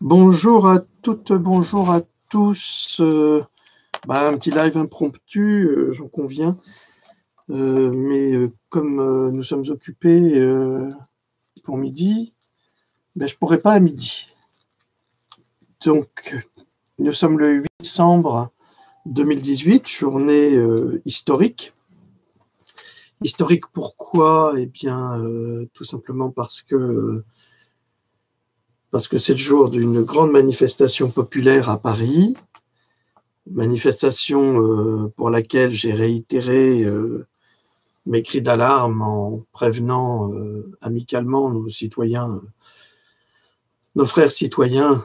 Bonjour à toutes, bonjour à tous. Un petit live impromptu, j'en conviens. Mais comme nous sommes occupés pour midi, je ne pourrai pas à midi. Donc, nous sommes le 8 décembre 2018, journée historique. Historique pourquoi? Eh bien, tout simplement parce que c'est le jour d'une grande manifestation populaire à Paris, manifestation pour laquelle j'ai réitéré mes cris d'alarme en prévenant amicalement nos citoyens, nos frères citoyens,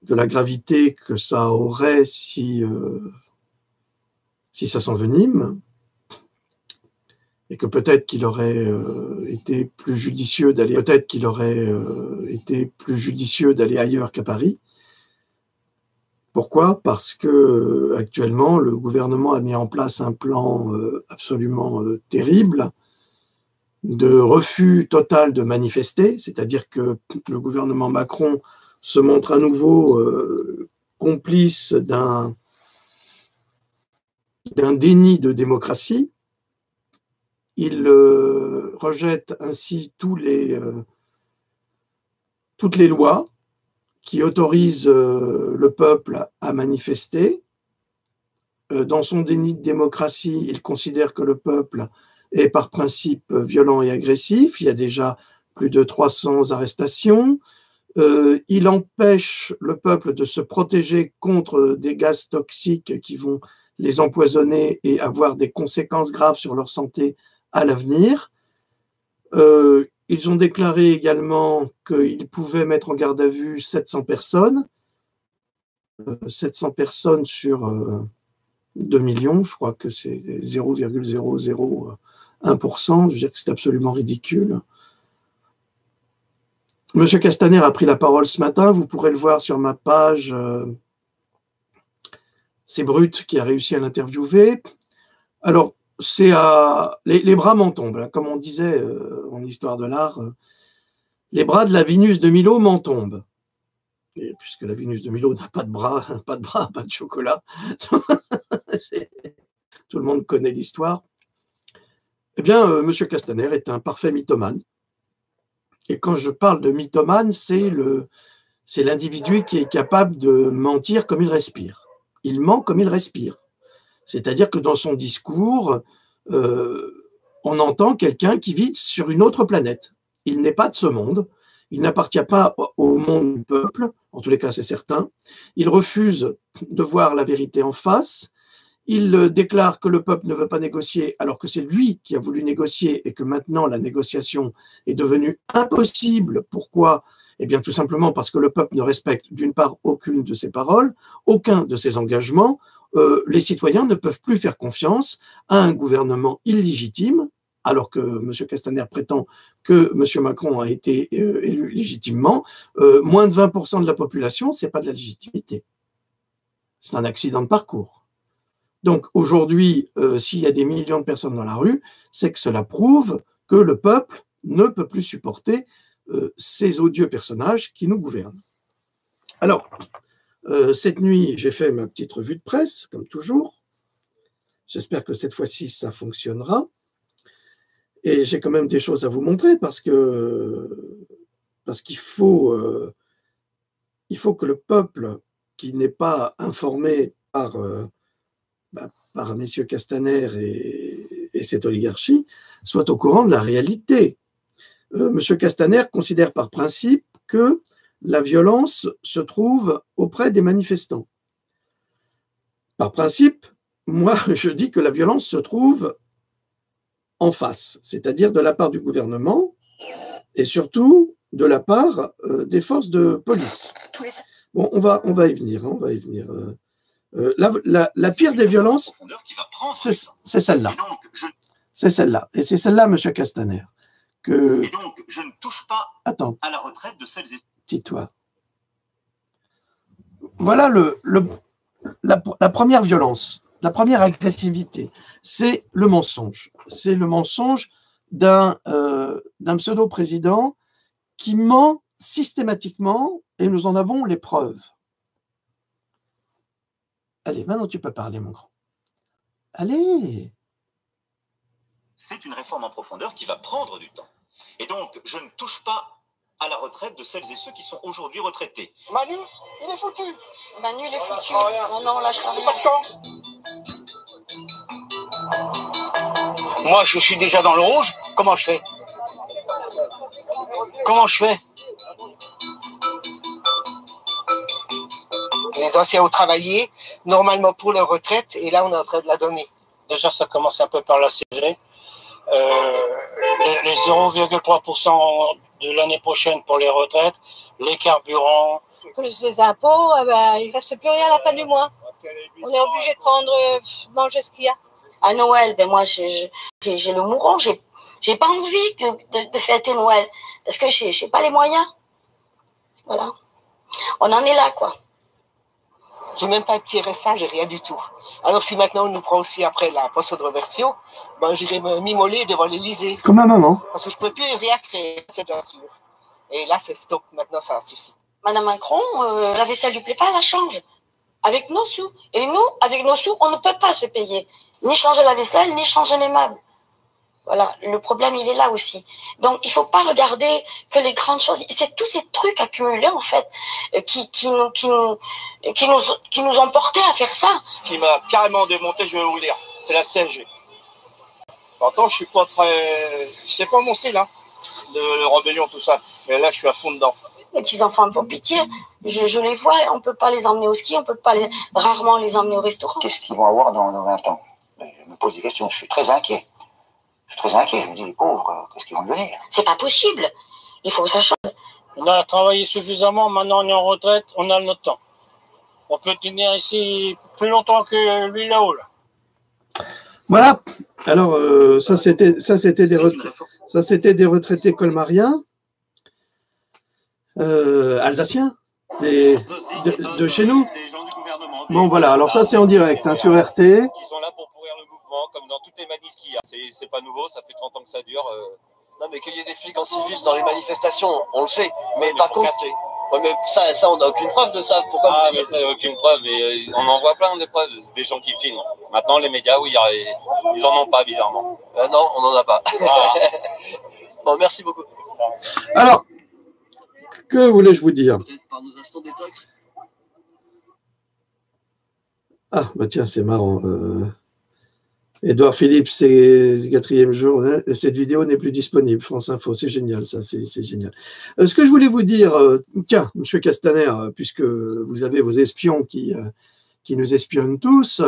de la gravité que ça aurait si ça s'envenime, et que peut-être qu'il aurait été plus judicieux d'aller ailleurs qu'à Paris. Pourquoi? Parce que actuellement, le gouvernement a mis en place un plan absolument terrible de refus total de manifester, c'est-à-dire que le gouvernement Macron se montre à nouveau complice d'un déni de démocratie. Il rejette ainsi toutes les lois qui autorisent le peuple à manifester. Dans son déni de démocratie, il considère que le peuple est par principe violent et agressif. Il y a déjà plus de 300 arrestations. Il empêche le peuple de se protéger contre des gaz toxiques qui vont les empoisonner et avoir des conséquences graves sur leur santé à l'avenir. Ils ont déclaré également qu'ils pouvaient mettre en garde à vue 700 personnes. 700 personnes sur 2 millions, je crois que c'est 0,001%. Je veux dire que c'est absolument ridicule. Monsieur Castaner a pris la parole ce matin, vous pourrez le voir sur ma page. C'est Brut qui a réussi à l'interviewer. Alors, les bras m'en tombent, comme on disait en histoire de l'art, les bras de la Vénus de Milo m'en tombent. Et puisque la Vénus de Milo n'a pas de bras, pas de chocolat, tout le monde connaît l'histoire. Eh bien, Monsieur Castaner est un parfait mythomane. Et quand je parle de mythomane, c'est l'individu qui est capable de mentir comme il respire. Il ment comme il respire. C'est-à-dire que dans son discours, on entend quelqu'un qui vit sur une autre planète. Il n'est pas de ce monde. Il n'appartient pas au monde du peuple, en tous les cas c'est certain. Il refuse de voir la vérité en face. Il déclare que le peuple ne veut pas négocier, alors que c'est lui qui a voulu négocier et que maintenant la négociation est devenue impossible. Pourquoi? Eh bien tout simplement parce que le peuple ne respecte d'une part aucune de ses paroles, aucun de ses engagements. Les citoyens ne peuvent plus faire confiance à un gouvernement illégitime, alors que M. Castaner prétend que M. Macron a été élu légitimement. Moins de 20% de la population, ce n'est pas de la légitimité. C'est un accident de parcours. Donc aujourd'hui, s'il y a des millions de personnes dans la rue, c'est que cela prouve que le peuple ne peut plus supporter ces odieux personnages qui nous gouvernent. Alors, cette nuit, j'ai fait ma petite revue de presse, comme toujours. J'espère que cette fois-ci, ça fonctionnera. Et j'ai quand même des choses à vous montrer parce qu'il faut que le peuple qui n'est pas informé par messieurs Castaner et cette oligarchie soit au courant de la réalité. Monsieur Castaner considère par principe que la violence se trouve auprès des manifestants. Par principe, moi, je dis que la violence se trouve en face, c'est-à-dire de la part du gouvernement et surtout de la part des forces de police. Bon, on va y venir. La pire des violences, c'est celle-là. C'est celle-là. Et c'est celle-là, monsieur Castaner. Et donc, je ne touche pas à la retraite de celles et... Tais-toi. Voilà la première violence, la première agressivité, c'est le mensonge. C'est le mensonge d'un pseudo-président qui ment systématiquement, et nous en avons les preuves. Allez, maintenant tu peux parler, mon grand. Allez. C'est une réforme en profondeur qui va prendre du temps. Et donc, je ne touche pas à la retraite de celles et ceux qui sont aujourd'hui retraités. Manu, il est foutu. Manu, il est foutu. Non, non, on lâchera rien. Pas de chance. Moi, je suis déjà dans le rouge. Comment je fais? Comment je fais? Les anciens ont travaillé normalement pour leur retraite et là, on est en train de la donner. Déjà, ça commence un peu par la CG. Les 0,3% de l'année prochaine pour les retraites, les carburants. Plus les impôts, il ne reste plus rien à la fin du mois. On est obligé de prendre, manger ce qu'il y a. À Noël, moi, j'ai le mouron, j'ai pas envie de fêter Noël. Parce que j'ai pas les moyens. Voilà. On en est là, quoi. J'ai même pas un petit RSA, j'ai rien du tout. Alors si maintenant on nous prend aussi après la poste de reversion, j'irai me mimmoler devant l'Élysée. Comme ma maman. Parce que je peux plus rien faire, c'est bien sûr. Et là c'est stop, maintenant ça suffit. Madame Macron, la vaisselle du Plépa, elle la change. Avec nos sous. Et nous, avec nos sous, on ne peut pas se payer. Ni changer la vaisselle, ni changer les meubles. Voilà, le problème, il est là aussi. Donc, il faut pas regarder que les grandes choses. C'est tous ces trucs accumulés, en fait, qui nous ont portés à faire ça. Ce qui m'a carrément démonté, je vais vous le dire, c'est la CSG. Pourtant, je suis pas très... C'est pas mon style, hein, de rébellion, tout ça. Mais là, je suis à fond dedans. Les petits-enfants me font pitié. Je les vois, on peut pas les emmener au ski, on peut pas rarement les emmener au restaurant. Qu'est-ce qu'ils vont avoir dans 20 ans? Je me pose des questions, je suis très inquiet. Je suis très inquiet, je me dis, les pauvres, qu'est-ce qu'ils vont devenir? C'est pas possible. Il faut que ça change. On a travaillé suffisamment, maintenant on est en retraite, on a notre temps. On peut tenir ici plus longtemps que lui là-haut. Là. Voilà. Alors, ça c'était des retraités colmariens, alsaciens, de chez nous. Bon, voilà. Alors ça, c'est en direct sur RT. Qui sont là pour pourrir le mouvement, comme dans toutes les manifs qu'il y a. C'est pas nouveau, ça fait 30 ans que ça dure. Non, mais qu'il y ait des flics en civil dans les manifestations, on le sait. Mais par contre, ouais, mais ça, on n'a aucune preuve de ça. Pourquoi mais ça, aucune preuve. Mais on en voit plein de preuves, des gens qui filment. Maintenant, les médias, oui, ils en ont pas, bizarrement. Non, on n'en a pas. Ah. Bon, merci beaucoup. Alors, que voulais-je vous dire? Peut-être par nos instants détox. Ah, bah tiens, c'est marrant. Édouard Philippe, c'est le 4e jour. Hein, cette vidéo n'est plus disponible. France Info, c'est génial, ça, c'est génial. Ce que je voulais vous dire, tiens, Monsieur Castaner, puisque vous avez vos espions qui nous espionnent tous,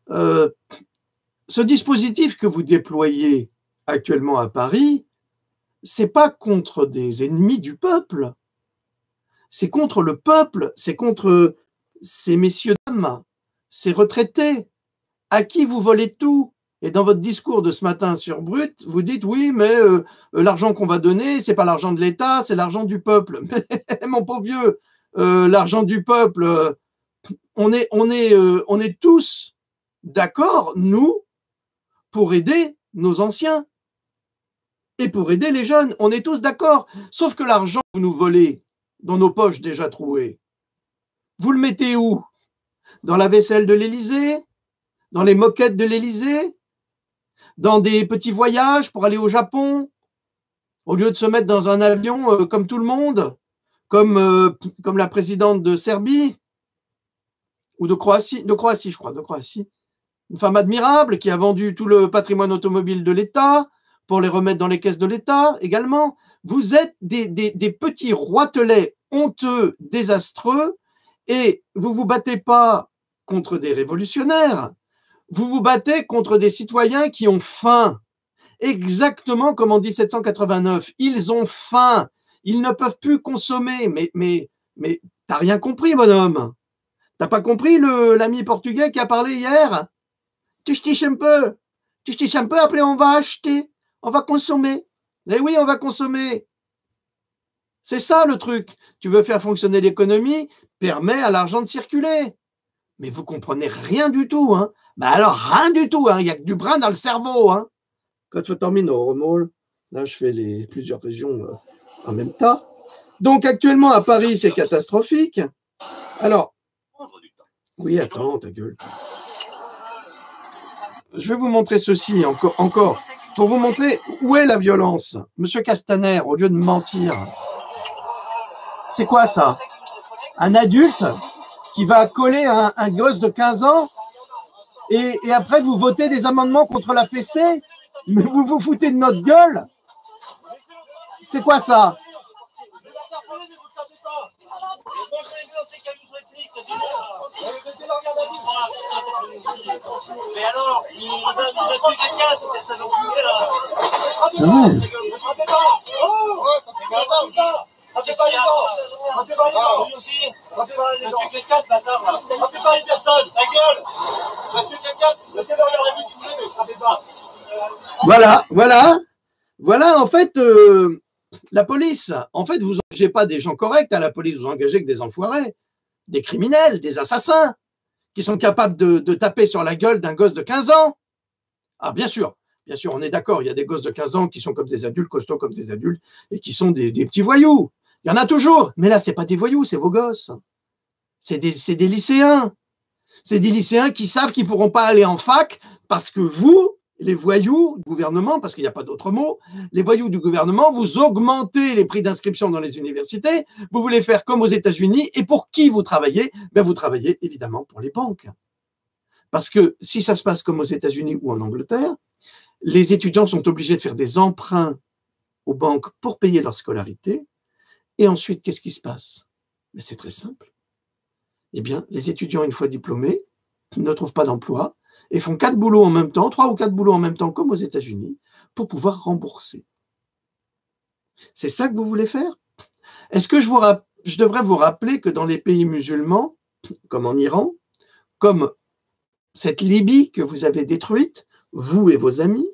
ce dispositif que vous déployez actuellement à Paris, c'est pas contre des ennemis du peuple. C'est contre le peuple, c'est contre ces messieurs dames, ces retraités, à qui vous volez tout. Et dans votre discours de ce matin sur Brut, vous dites oui, mais l'argent qu'on va donner, c'est pas l'argent de l'État, c'est l'argent du peuple. Mais mon pauvre vieux, l'argent du peuple, on est tous d'accord, nous, pour aider nos anciens et pour aider les jeunes. On est tous d'accord. Sauf que l'argent que vous nous volez dans nos poches déjà trouées, vous le mettez où? Dans la vaisselle de l'Élysée? Dans les moquettes de l'Élysée? Dans des petits voyages pour aller au Japon, au lieu de se mettre dans un avion comme tout le monde, comme la présidente de Serbie, ou de Croatie, je crois, de Croatie. Une femme admirable qui a vendu tout le patrimoine automobile de l'État pour les remettre dans les caisses de l'État également. Vous êtes des petits roitelets honteux, désastreux, et vous vous battez pas contre des révolutionnaires. Vous vous battez contre des citoyens qui ont faim, exactement comme en 1789. Ils ont faim, ils ne peuvent plus consommer. Mais t'as rien compris, bonhomme. T'as pas compris l'ami portugais qui a parlé hier? Tu stiches un peu, après on va acheter, on va consommer. Eh oui, on va consommer. C'est ça le truc. Tu veux faire fonctionner l'économie, permets à l'argent de circuler. Mais vous comprenez rien du tout, hein. Bah alors, rien du tout, hein. Il n'y a que du brin dans le cerveau, hein. Quand je termine au remol, là, je fais plusieurs régions en même temps. Donc actuellement à Paris, c'est catastrophique. Alors, Prendre du temps. oui, attends, ta gueule. Je vais vous montrer ceci encore, pour vous montrer où est la violence. Monsieur Castaner, au lieu de mentir, c'est quoi ça? Un adulte qui va coller un gosse de 15 ans et après vous votez des amendements contre la fessée? Mais vous vous foutez de notre gueule? C'est quoi ça? Mais alors, il a tué quelqu'un, c'était ça l'enculé là. Rappelez pas les gens. Rappelez pas les gens. Lui aussi. Rappelez pas les gens. Rappelez quelqu'un, ce bâtard là. Rappelez pas les personnes. Ta gueule. Rappelez quelqu'un. Mettez-le en garde à vue si vous voulez, mais rappelez pas. Voilà, en fait, la police, en fait, vous engagez pas des gens corrects à la police, vous engagez que des enfoirés, des criminels, des assassins, qui sont capables de taper sur la gueule d'un gosse de 15 ans. Ah, bien sûr, on est d'accord, il y a des gosses de 15 ans qui sont comme des adultes, costauds comme des adultes, et qui sont des petits voyous. Il y en a toujours, mais là, c'est pas des voyous, c'est vos gosses. C'est des lycéens. C'est des lycéens qui savent qu'ils pourront pas aller en fac parce que vous, les voyous du gouvernement, parce qu'il n'y a pas d'autre mot, les voyous du gouvernement, vous augmentez les prix d'inscription dans les universités, vous voulez faire comme aux États-Unis, et pour qui vous travaillez? Ben vous travaillez évidemment pour les banques. Parce que si ça se passe comme aux États-Unis ou en Angleterre, les étudiants sont obligés de faire des emprunts aux banques pour payer leur scolarité, et ensuite, qu'est-ce qui se passe? Mais c'est très simple. Eh bien, les étudiants, une fois diplômés, ne trouvent pas d'emploi, et font 4 boulots en même temps, 3 ou 4 boulots en même temps, comme aux États-Unis, pour pouvoir rembourser. C'est ça que vous voulez faire? Est-ce que je devrais vous rappeler que dans les pays musulmans, comme en Iran, comme cette Libye que vous avez détruite, vous et vos amis,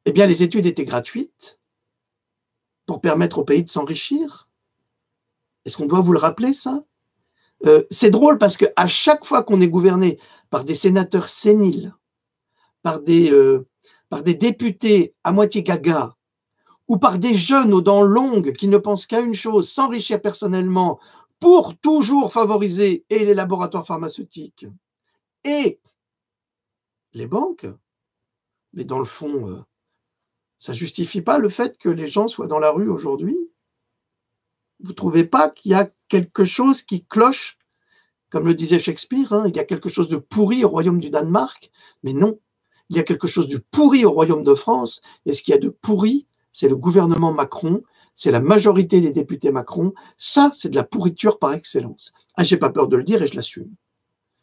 eh bien, les études étaient gratuites pour permettre au pays de s'enrichir? Est-ce qu'on doit vous le rappeler, ça? C'est drôle parce qu'à chaque fois qu'on est gouverné par des sénateurs séniles, par des députés à moitié gaga, ou par des jeunes aux dents longues qui ne pensent qu'à une chose, s'enrichir personnellement pour toujours favoriser et les laboratoires pharmaceutiques et les banques, mais dans le fond, ça ne justifie pas le fait que les gens soient dans la rue aujourd'hui? Vous ne trouvez pas qu'il y a quelque chose qui cloche? Comme le disait Shakespeare, hein, il y a quelque chose de pourri au royaume du Danemark, mais non, il y a quelque chose de pourri au royaume de France, et ce qu'il y a de pourri, c'est le gouvernement Macron, c'est la majorité des députés Macron, ça, c'est de la pourriture par excellence. Ah, j'ai pas peur de le dire et je l'assume.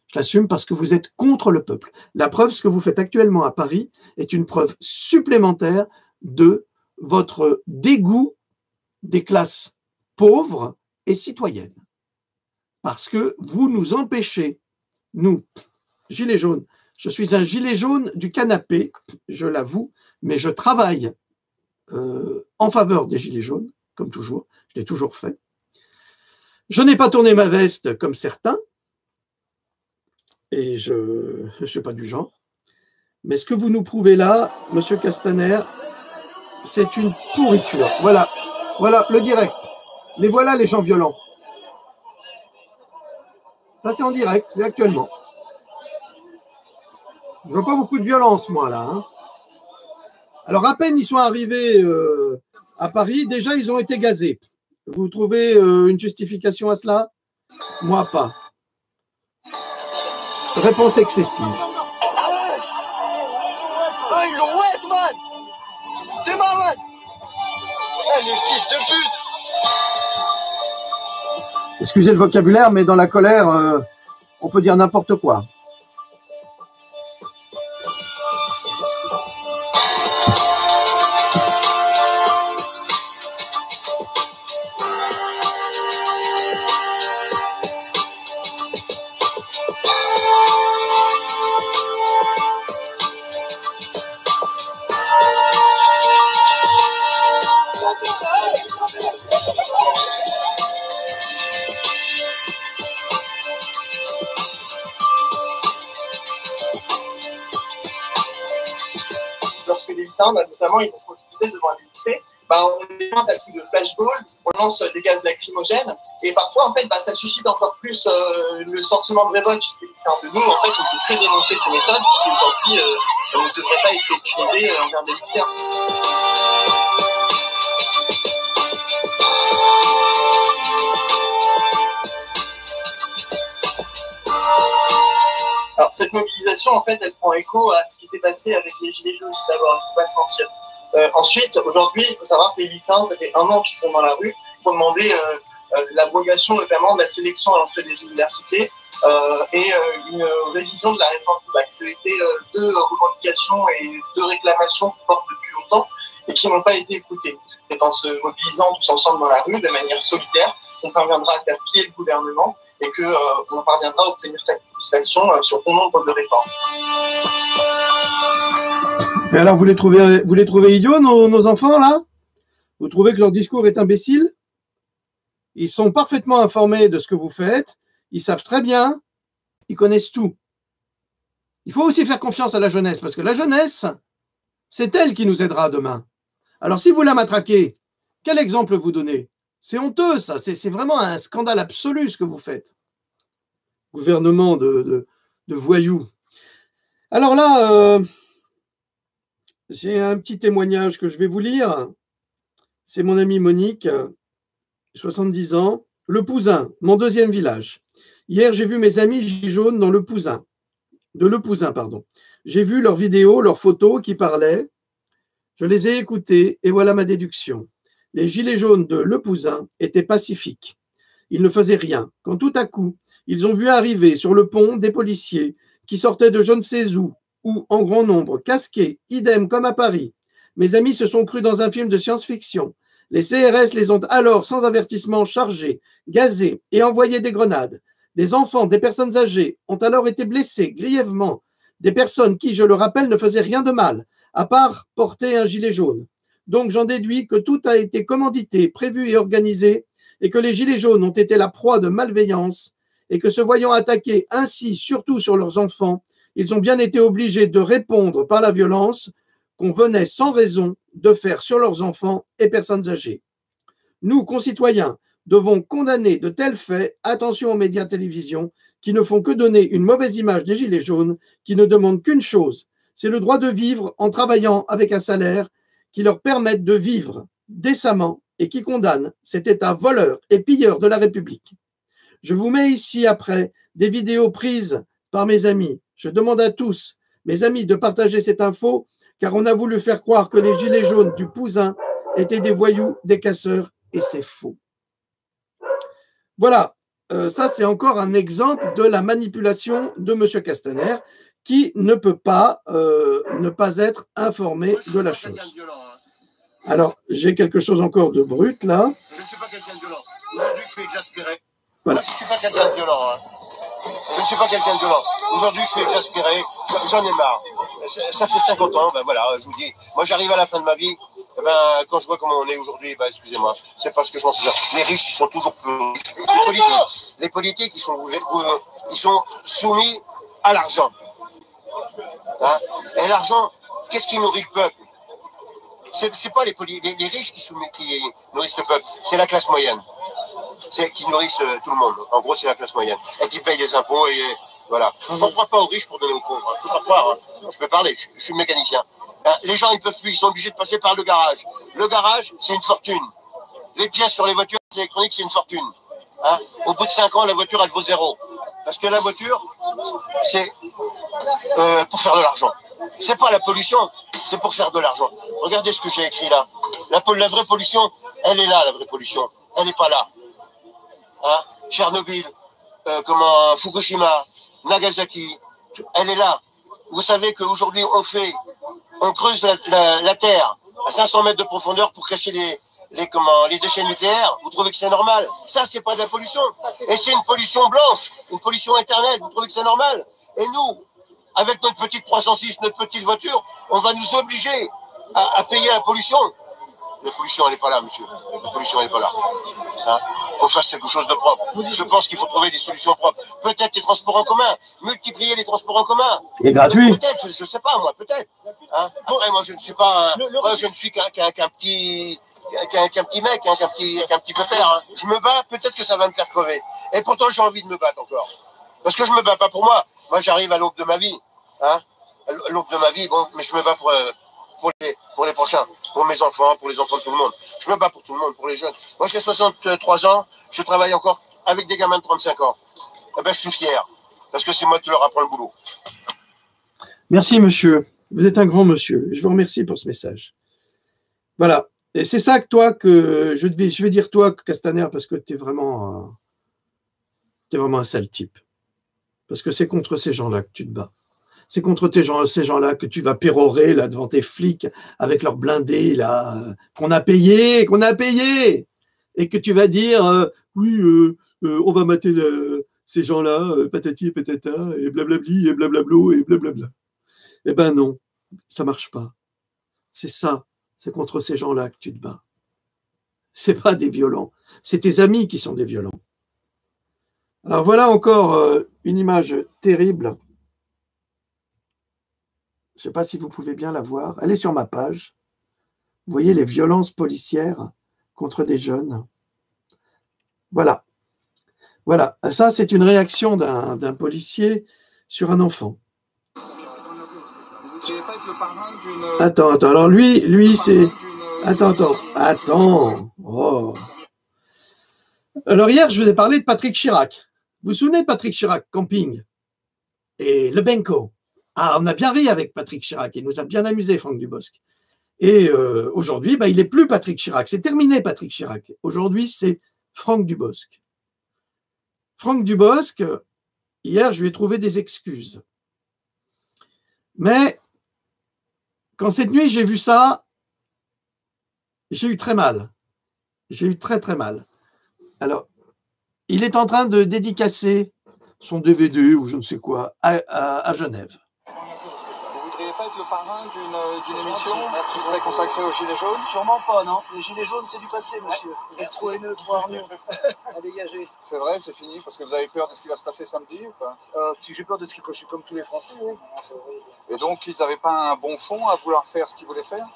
Je l'assume parce que vous êtes contre le peuple. La preuve, ce que vous faites actuellement à Paris, est une preuve supplémentaire de votre dégoût des classes pauvres et citoyennes. Parce que vous nous empêchez, nous, gilets jaunes, je suis un gilet jaune du canapé, je l'avoue, mais je travaille en faveur des gilets jaunes, comme toujours, je l'ai toujours fait. Je n'ai pas tourné ma veste comme certains, et je ne suis pas du genre. Mais ce que vous nous prouvez là, monsieur Castaner, c'est une pourriture. Voilà le direct. Les voilà les gens violents. Ça, c'est en direct, c'est actuellement. Je vois pas beaucoup de violence, moi, là. Hein. Alors, à peine ils sont arrivés à Paris, déjà, ils ont été gazés. Vous trouvez une justification à cela? Moi, pas. Réponse excessive. Ah, ils l'ont wet, man! Démarre, man! Eh, les fils de pute! Excusez le vocabulaire, mais dans la colère, on peut dire n'importe quoi. Lorsque les lycéens, notamment, ils vont se mobiliser devant les lycées on est un coup de flashball, on lance des gaz lacrymogènes, et parfois, en fait, ça suscite encore plus le sentiment de révolte chez les lycéens. De nous, en fait, on peut très dénoncer ces méthodes qui, aujourd'hui, ne devraient pas être utilisées envers des lycéens. Alors, cette mobilisation, en fait, elle prend écho à ce qui s'est passé avec les Gilets jaunes, d'abord, il ne faut pas se mentir. Ensuite, aujourd'hui, il faut savoir que les lycéens, ça fait 1 an qu'ils sont dans la rue pour demander l'abrogation notamment de la sélection à l'entrée des universités et une révision de la réforme du bac. C'était 2 revendications et 2 réclamations qui portent depuis longtemps et qui n'ont pas été écoutées. C'est en se mobilisant tous ensemble dans la rue de manière solidaire qu'on parviendra à faire plier le gouvernement et qu'on parviendra à obtenir satisfaction sur bon nombre de réformes. Mais alors, vous les trouvez idiots, nos enfants, là? Vous trouvez que leur discours est imbécile? Ils sont parfaitement informés de ce que vous faites, ils savent très bien, ils connaissent tout. Il faut aussi faire confiance à la jeunesse, parce que la jeunesse, c'est elle qui nous aidera demain. Alors, si vous la matraquez, quel exemple vous donnez? C'est honteux, ça. C'est vraiment un scandale absolu, ce que vous faites. Gouvernement de voyous. Alors là, j'ai un petit témoignage que je vais vous lire. C'est mon amie Monique, 70 ans. Le Pouzin, mon 2e village. Hier, j'ai vu mes amis gilets jaunes dans Le Pouzin. J'ai vu leurs vidéos, leurs photos qui parlaient. Je les ai écoutées et voilà ma déduction. Les gilets jaunes de Le Pouzin étaient pacifiques. Ils ne faisaient rien. Quand tout à coup, ils ont vu arriver sur le pont des policiers qui sortaient de je ne sais où, ou en grand nombre, casqués, idem comme à Paris. Mes amis se sont crus dans un film de science-fiction. Les CRS les ont alors, sans avertissement, chargés, gazés et envoyé des grenades. Des enfants, des personnes âgées ont alors été blessés grièvement. Des personnes qui, je le rappelle, ne faisaient rien de mal, à part porter un gilet jaune. Donc j'en déduis que tout a été commandité, prévu et organisé, et que les gilets jaunes ont été la proie de malveillance, et que se voyant attaquer ainsi, surtout sur leurs enfants, ils ont bien été obligés de répondre par la violence qu'on venait sans raison de faire sur leurs enfants et personnes âgées. Nous, concitoyens, devons condamner de tels faits. Attention aux médias télévision qui ne font que donner une mauvaise image des gilets jaunes, qui ne demandent qu'une chose, c'est le droit de vivre en travaillant avec un salaire qui leur permette de vivre décemment et qui condamnent cet État voleur et pilleur de la République. Je vous mets ici après des vidéos prises par mes amis. Je demande à tous, mes amis, de partager cette info, car on a voulu faire croire que les gilets jaunes du Pouzin étaient des voyous, des casseurs, et c'est faux. Voilà, ça c'est encore un exemple de la manipulation de M. Castaner, qui ne peut pas ne pas être informé de la chose. Alors, j'ai quelque chose encore de brut, là. Je ne suis pas quelqu'un de violent. Aujourd'hui, je suis exaspéré. Voilà. Moi, je ne suis pas quelqu'un de violent. Je ne suis pas quelqu'un de violent. Aujourd'hui, je suis exaspéré. J'en ai marre. Ça fait 50 ans, ben voilà, je vous dis. Moi, j'arrive à la fin de ma vie. Ben, quand je vois comment on est aujourd'hui, ben, excusez-moi, c'est parce que je pense que les riches, ils sont toujours plus riches. Les politiques, ils sont soumis à l'argent. Hein? Et l'argent, qu'est-ce qui nourrit le peuple? C'est pas les riches qui nourrissent le peuple, c'est la classe moyenne. C'est qui nourrissent tout le monde. En gros, c'est la classe moyenne. Et qui paye les impôts et voilà. On ne croit pas aux riches pour donner aux pauvres. Il ne faut pas croire. Hein. Je peux parler, je suis mécanicien. Les gens, ils peuvent plus, ils sont obligés de passer par le garage. Le garage, c'est une fortune. Les pièces sur les voitures électroniques, c'est une fortune. Hein? Au bout de 5 ans, la voiture, elle vaut 0. Parce que la voiture, c'est pour faire de l'argent. C'est pas la pollution, c'est pour faire de l'argent. Regardez ce que j'ai écrit là. La vraie pollution, elle est là, la vraie pollution. Elle n'est pas là. Hein? Tchernobyl, Fukushima, Nagasaki, elle est là. Vous savez qu'aujourd'hui, on creuse la terre à 500 mètres de profondeur pour cacher les déchets nucléaires. Vous trouvez que c'est normal? Ça, c'est pas de la pollution. Et c'est une pollution blanche, une pollution éternelle. Vous trouvez que c'est normal? Et nous, avec notre petite 306, notre petite voiture, on va nous obliger à payer la pollution. La pollution, elle n'est pas là, monsieur. La pollution, elle n'est pas là. Hein? Qu'on fasse quelque chose de propre. Je pense qu'il faut trouver des solutions propres. Peut-être les transports en commun. Multiplier les transports en commun. Et gratuit. Peut-être, je ne sais pas, moi, peut-être. Hein? Après, moi, je ne suis pas je ne suis qu'un petit qu'un petit mec, hein, qu'un petit pépère. Hein. Je me bats, peut-être que ça va me faire crever. Et pourtant, j'ai envie de me battre encore. Parce que je me bats pas pour moi. Moi, j'arrive à l'aube de ma vie. Hein. À l'aube de ma vie, bon, mais je me bats pour les prochains, pour mes enfants, pour les enfants de tout le monde. Je me bats pour tout le monde, pour les jeunes. Moi, j'ai 63 ans, je travaille encore avec des gamins de 35 ans. Eh ben, je suis fier, parce que c'est moi qui leur apprends le boulot. Merci, monsieur. Vous êtes un grand monsieur. Je vous remercie pour ce message. Voilà. Et c'est ça que toi, que je vais dire toi, Castaner, parce que tu es vraiment un sale type. Parce que c'est contre ces gens-là que tu te bats. C'est contre ces gens-là que tu vas pérorer là devant tes flics avec leurs blindés là qu'on a payé, et que tu vas dire oui, on va mater ces gens-là, patati et patata, et blablabli, et blablablo, et blablabla. Eh ben non, ça marche pas. C'est ça, c'est contre ces gens-là que tu te bats. C'est pas des violents, c'est tes amis qui sont des violents. Alors voilà encore une image terrible. Je ne sais pas si vous pouvez bien la voir. Elle est sur ma page. Vous voyez les violences policières contre des jeunes. Voilà. Voilà. Ça, c'est une réaction d'un policier sur un enfant. Vous voudriez pas être le parrain d'une... Attends. Alors lui, c'est... Attends. Oh. Alors hier, je vous ai parlé de Patrick Chirac. Vous vous souvenez de Patrick Chirac, camping et le Benko. Ah, on a bien ri avec Patrick Chirac. Il nous a bien amusé, Franck Dubosc. Et aujourd'hui, il n'est plus Patrick Chirac. C'est terminé, Patrick Chirac. Aujourd'hui, c'est Franck Dubosc. Franck Dubosc, hier, je lui ai trouvé des excuses. Mais quand cette nuit, j'ai vu ça, j'ai eu très mal. J'ai eu très, très mal. Alors, il est en train de dédicacer son DVD ou je ne sais quoi à Genève. Vous voudriez pas être le parrain d'une émission qui serait consacrée aux Gilets jaunes? Sûrement pas, non. Les Gilets jaunes, c'est du passé, monsieur. Vous êtes trop haineux, trop hargneux. À dégager. C'est vrai, c'est fini, parce que vous avez peur de ce qui va se passer samedi ou pas? Si j'ai peur de ce qui... Je suis comme tous les Français, oui. Et donc, ils n'avaient pas un bon fond à vouloir faire ce qu'ils voulaient faire?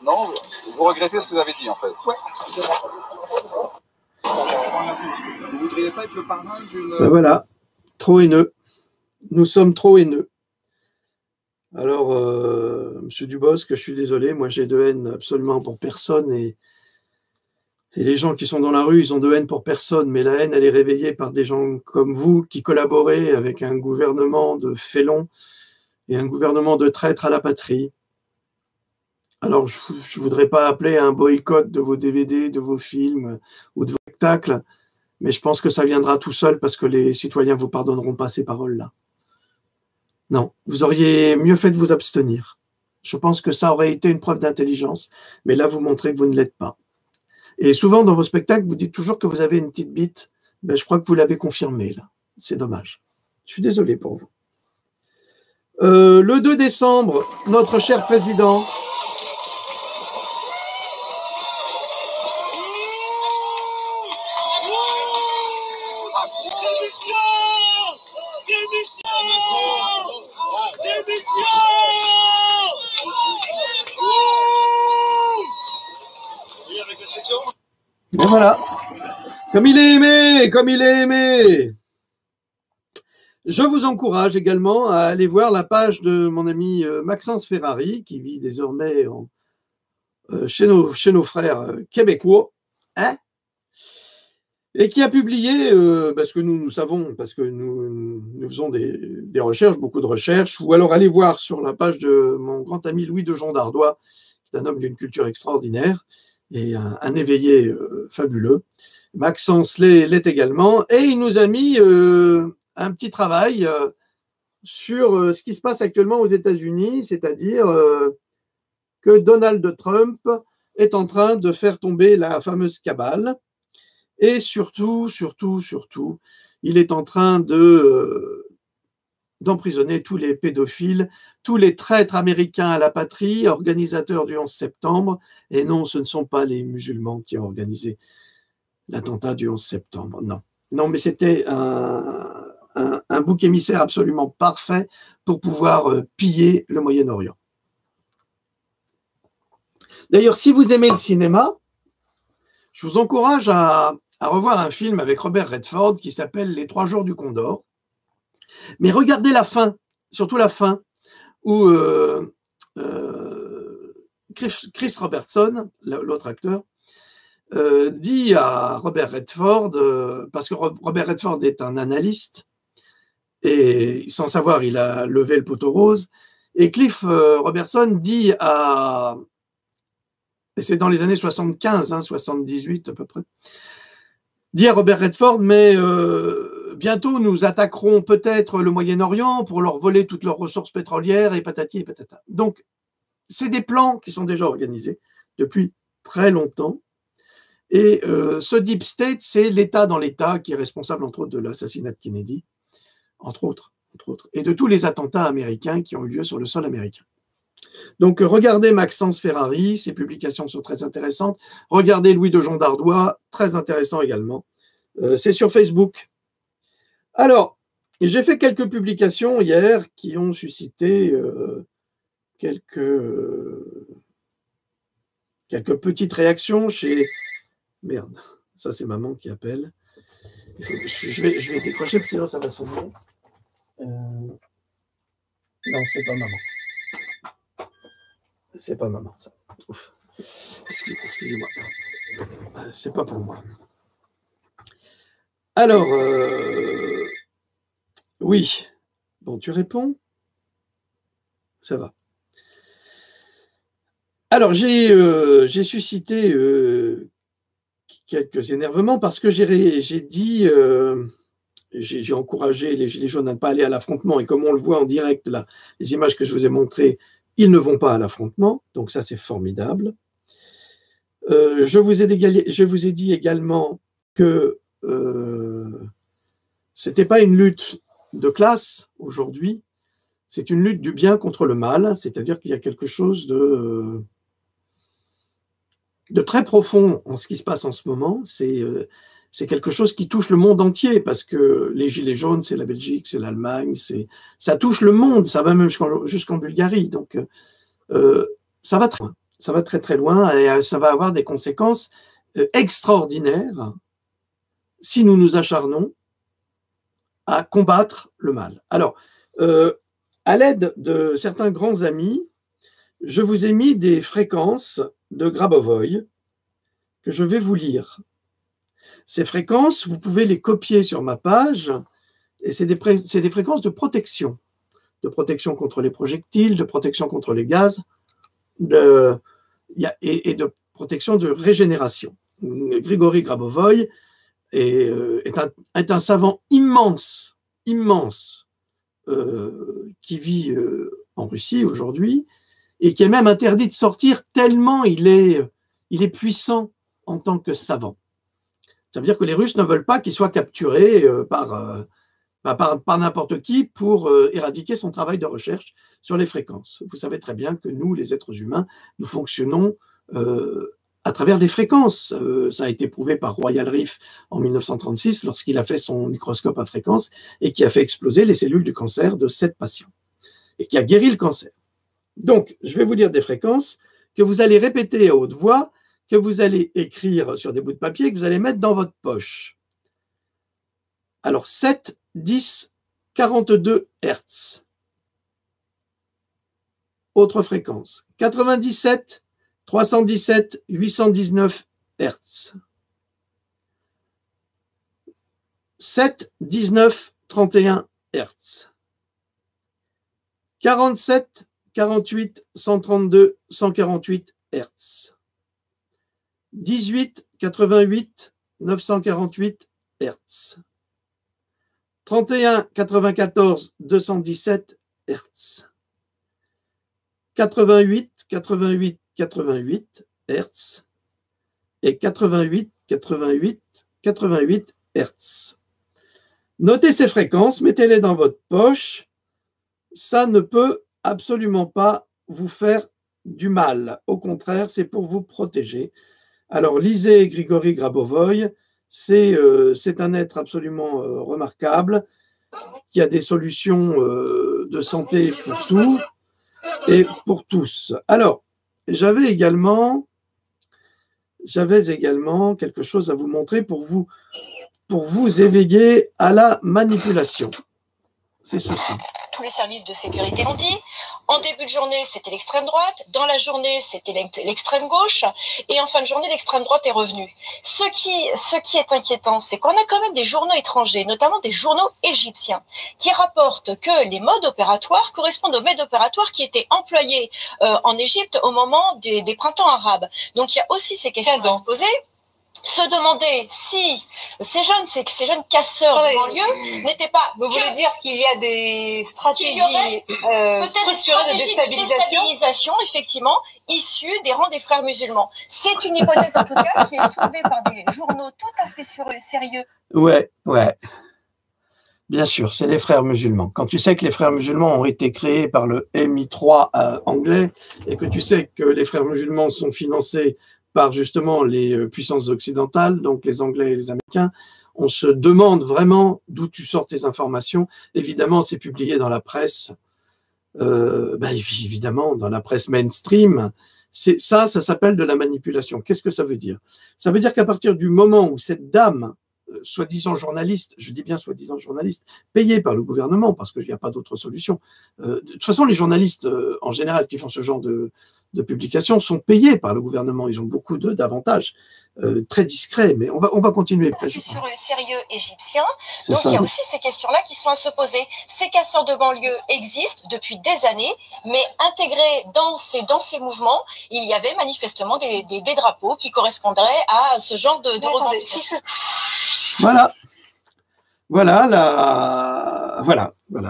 Non? Vous regrettez ce que vous avez dit, en fait? Ouais. Vous voudriez pas être le parrain d'une... Ben voilà, trop haineux. Nous sommes trop haineux. Alors, monsieur Dubosc, je suis désolé, moi j'ai de haine absolument pour personne et les gens qui sont dans la rue, ils ont de haine pour personne, mais la haine, elle est réveillée par des gens comme vous qui collaborez avec un gouvernement de félons et un gouvernement de traîtres à la patrie. Alors, je ne voudrais pas appeler à un boycott de vos DVD, de vos films ou de vos spectacles, mais je pense que ça viendra tout seul parce que les citoyens ne vous pardonneront pas ces paroles-là. Non, vous auriez mieux fait de vous abstenir. Je pense que ça aurait été une preuve d'intelligence, mais là, vous montrez que vous ne l'êtes pas. Et souvent, dans vos spectacles, vous dites toujours que vous avez une petite bite. Ben, je crois que vous l'avez confirmé, là. C'est dommage. Je suis désolé pour vous. Le 2 décembre, notre cher président... Et voilà, comme il est aimé. Je vous encourage également à aller voir la page de mon ami Maxence Ferrari, qui vit désormais chez nos frères québécois, hein, et qui a publié, parce que nous savons, parce que nous faisons des recherches, beaucoup de recherches, ou alors allez voir sur la page de mon grand ami Louis de Jean d'Ardois, qui est un homme d'une culture extraordinaire, et un éveillé fabuleux. Maxence l'est également. Et il nous a mis un petit travail sur ce qui se passe actuellement aux États-Unis, c'est-à-dire que Donald Trump est en train de faire tomber la fameuse cabale. Et surtout, il est en train d'emprisonner tous les pédophiles, tous les traîtres américains à la patrie, organisateurs du 11 septembre. Et non, ce ne sont pas les musulmans qui ont organisé l'attentat du 11 septembre. Non, mais c'était un bouc émissaire absolument parfait pour pouvoir piller le Moyen-Orient. D'ailleurs, si vous aimez le cinéma, Je vous encourage à revoir un film avec Robert Redford qui s'appelle Les 3 jours du Condor. Mais regardez la fin, surtout la fin, où Chris Robertson, l'autre acteur, dit à Robert Redford, parce que Robert Redford est un analyste, et sans savoir, il a levé le poteau rose, et Cliff Robertson dit à... Et c'est dans les années 75, 78 à peu près, dit à Robert Redford, mais bientôt nous attaquerons peut-être le Moyen-Orient pour leur voler toutes leurs ressources pétrolières et patati et patata. Donc, c'est des plans qui sont déjà organisés depuis très longtemps. Et ce Deep State, c'est l'État dans l'État qui est responsable, entre autres, de l'assassinat de Kennedy, entre autres, et de tous les attentats américains qui ont eu lieu sur le sol américain. Donc, regardez Maxence Ferrari, ses publications sont très intéressantes. Regardez Louis de Jon d'Ardois, très intéressant également. C'est sur Facebook. Alors, j'ai fait quelques publications hier qui ont suscité quelques petites réactions chez... Merde, ça c'est maman qui appelle. Je vais décrocher, parce que sinon ça va sonner. Non, c'est pas maman. C'est pas maman, ça. Ouf. Excusez-moi. C'est pas pour moi. Alors, oui. Bon, tu réponds? Ça va. Alors, j'ai suscité quelques énervements parce que j'ai dit, j'ai encouragé les Gilets jaunes à ne pas aller à l'affrontement. Et comme on le voit en direct, là, les images que je vous ai montrées, ils ne vont pas à l'affrontement. Donc ça, c'est formidable. Je vous ai dit également que ce n'était pas une lutte de classe aujourd'hui, c'est une lutte du bien contre le mal, c'est-à-dire qu'il y a quelque chose de très profond en ce qui se passe en ce moment. C'est quelque chose qui touche le monde entier, parce que les Gilets jaunes, c'est la Belgique, c'est l'Allemagne, ça touche le monde, ça va même jusqu'en Bulgarie. Donc, ça va très loin. Ça va très très loin et ça va avoir des conséquences extraordinaires si nous nous acharnons à combattre le mal. Alors, à l'aide de certains grands amis, je vous ai mis des fréquences de Grabovoi que je vais vous lire. Ces fréquences, vous pouvez les copier sur ma page, et c'est des fréquences de protection contre les projectiles, de protection contre les gaz, et de protection de régénération. Grigory Grabovoi est un savant immense, qui vit en Russie aujourd'hui, et qui est même interdit de sortir tellement il est puissant en tant que savant. Ça veut dire que les Russes ne veulent pas qu'il soit capturé par n'importe qui pour éradiquer son travail de recherche sur les fréquences. Vous savez très bien que nous, les êtres humains, nous fonctionnons à travers des fréquences. Ça a été prouvé par Royal Riff en 1936 lorsqu'il a fait son microscope à fréquences et qui a fait exploser les cellules du cancer de 7 patients et qui a guéri le cancer. Donc, je vais vous lire des fréquences que vous allez répéter à haute voix, que vous allez écrire sur des bouts de papier, que vous allez mettre dans votre poche. Alors, 7, 10, 42 Hertz. Autre fréquence. 97, 317, 819 Hertz. 7, 19, 31 Hertz. 47, 48, 132, 148 Hertz. 18, 88, 948 Hertz. 31, 94, 217 Hertz. 88, 88, 88 Hertz. Et 88, 88, 88 Hertz. Notez ces fréquences, mettez-les dans votre poche. Ça ne peut absolument pas vous faire du mal. Au contraire, c'est pour vous protéger. Alors, lisez Grigory Grabovoi. C'est un être absolument remarquable qui a des solutions de santé pour tout et pour tous. Alors, j'avais également j'avais également quelque chose à vous montrer pour vous éveiller à la manipulation. C'est ceci. Tous les services de sécurité l'ont dit. En début de journée, c'était l'extrême droite. Dans la journée, c'était l'extrême gauche. Et en fin de journée, l'extrême droite est revenue. Ce qui est inquiétant, c'est qu'on a quand même des journaux étrangers, notamment des journaux égyptiens, qui rapportent que les modes opératoires correspondent aux modes opératoires qui étaient employés en Égypte au moment des printemps arabes. Donc il y a aussi ces questions à se poser. Se demander si ces jeunes casseurs de banlieue n'étaient pas... Vous voulez dire qu'il y a des stratégies structurées de déstabilisation, effectivement, issues des rangs des frères musulmans. C'est une hypothèse, en tout cas, qui est soulevée par des journaux tout à fait sérieux. Ouais. Bien sûr, c'est les frères musulmans. Quand tu sais que les frères musulmans ont été créés par le MI3 anglais et que tu sais que les frères musulmans sont financés par justement les puissances occidentales, donc les Anglais et les Américains, on se demande vraiment d'où tu sors tes informations. Évidemment, c'est publié dans la presse, évidemment, dans la presse mainstream. Ça s'appelle de la manipulation. Qu'est-ce que ça veut dire? Ça veut dire qu'à partir du moment où cette dame, soi-disant journaliste, je dis bien soi-disant journaliste, payée par le gouvernement, parce qu'il n'y a pas d'autre solution. De toute façon, les journalistes, en général, qui font ce genre de publications, sont payés par le gouvernement. Ils ont beaucoup d'avantages, très discrets, mais on va continuer. Sur le sérieux égyptien, donc il y a aussi ces questions-là qui sont à se poser. Ces casseurs de banlieue existent depuis des années, mais intégrés dans ces mouvements, il y avait manifestement des drapeaux qui correspondraient à ce genre de revendications. Voilà.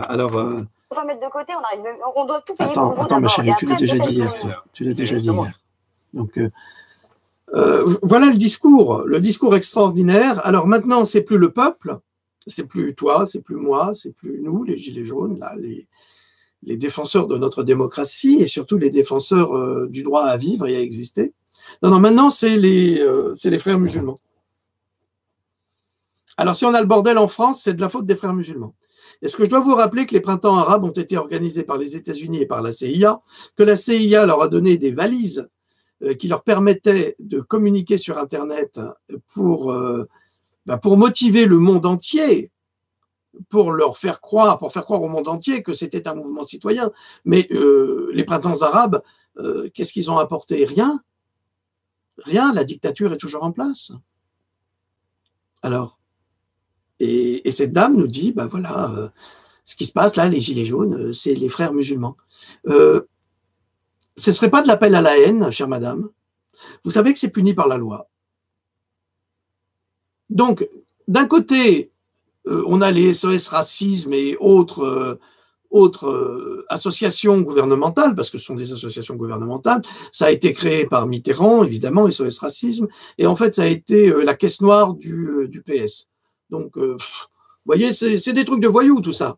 Alors, On va mettre de côté, on doit tout payer attends, pour vous ma d'abord. chérie, tu l'as déjà dit hier. Tu l'as déjà dit hier. Donc, voilà le discours extraordinaire. Alors maintenant, c'est plus le peuple, c'est plus toi, c'est plus moi, c'est plus nous, les gilets jaunes, là, les défenseurs de notre démocratie et surtout les défenseurs du droit à vivre et à exister. Non, maintenant, c'est les frères musulmans. Alors, si on a le bordel en France, c'est de la faute des frères musulmans. Est-ce que je dois vous rappeler que les printemps arabes ont été organisés par les États-Unis et par la CIA, que la CIA leur a donné des valises qui leur permettaient de communiquer sur Internet pour motiver le monde entier, pour faire croire au monde entier que c'était un mouvement citoyen. Mais les printemps arabes, qu'est-ce qu'ils ont apporté? Rien. Rien, la dictature est toujours en place. Alors, et cette dame nous dit, ce qui se passe là, les gilets jaunes, c'est les frères musulmans. Ce ne serait pas de l'appel à la haine, chère madame. Vous savez que c'est puni par la loi. Donc, d'un côté, on a les SOS Racisme et autres associations gouvernementales, parce que ce sont des associations gouvernementales. Ça a été créé par Mitterrand, évidemment, SOS Racisme, et en fait, ça a été la caisse noire du PS. Donc, vous voyez, c'est des trucs de voyous, tout ça.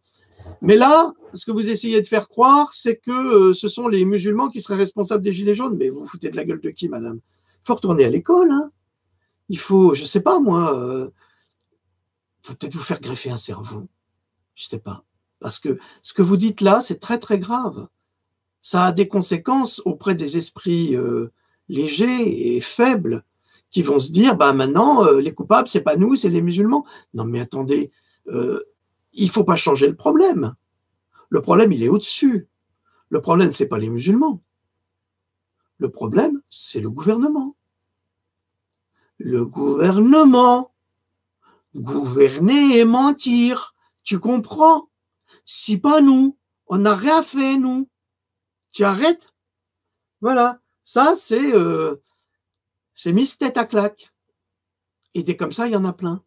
Mais là, ce que vous essayez de faire croire, c'est que ce sont les musulmans qui seraient responsables des gilets jaunes. Mais vous vous foutez de la gueule de qui, madame? Il faut retourner à l'école. Hein. Il faut, je ne sais pas moi, faut peut-être vous faire greffer un cerveau. Je ne sais pas. Parce que ce que vous dites là, c'est très très grave. Ça a des conséquences auprès des esprits légers et faibles qui vont se dire, maintenant, les coupables, c'est pas nous, c'est les musulmans. Non mais attendez, il faut pas changer le problème. Le problème, il est au-dessus. Le problème, c'est pas les musulmans. Le problème, c'est le gouvernement. Le gouvernement. Gouverner et mentir. Tu comprends? Si pas nous, on n'a rien fait, nous. Tu arrêtes? Voilà. Ça, c'est mise tête à claque. Et des comme ça, il y en a plein.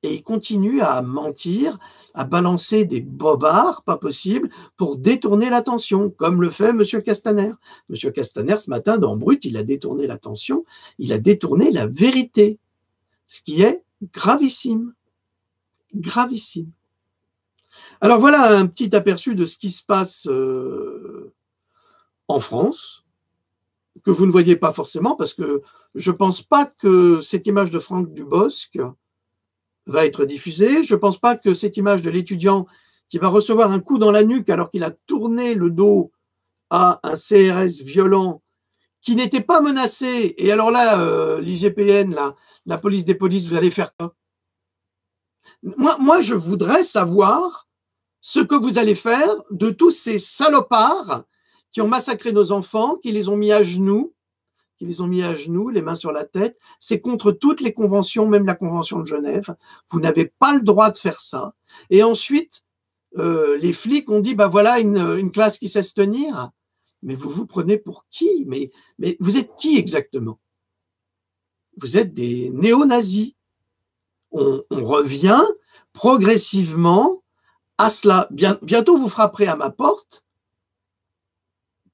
Et ils continuent à mentir, à balancer des bobards, pas possible, pour détourner l'attention, comme le fait M. Castaner. M. Castaner, ce matin, dans Brut, il a détourné l'attention, il a détourné la vérité, ce qui est gravissime. Gravissime. Alors voilà un petit aperçu de ce qui se passe en France, que vous ne voyez pas forcément, parce que je ne pense pas que cette image de Franck Dubosc va être diffusée. Je ne pense pas que cette image de l'étudiant qui va recevoir un coup dans la nuque alors qu'il a tourné le dos à un CRS violent qui n'étaient pas menacés. Et alors là, l'IGPN, la police des polices, vous allez faire quoi? Moi, je voudrais savoir ce que vous allez faire de tous ces salopards qui ont massacré nos enfants, qui les ont mis à genoux, les mains sur la tête. C'est contre toutes les conventions, même la Convention de Genève. Vous n'avez pas le droit de faire ça. Et ensuite, les flics ont dit, bah voilà une classe qui sait se tenir. Mais vous vous prenez pour qui? Mais vous êtes qui exactement? Vous êtes des néo-nazis. On revient progressivement à cela. Bientôt, vous frapperez à ma porte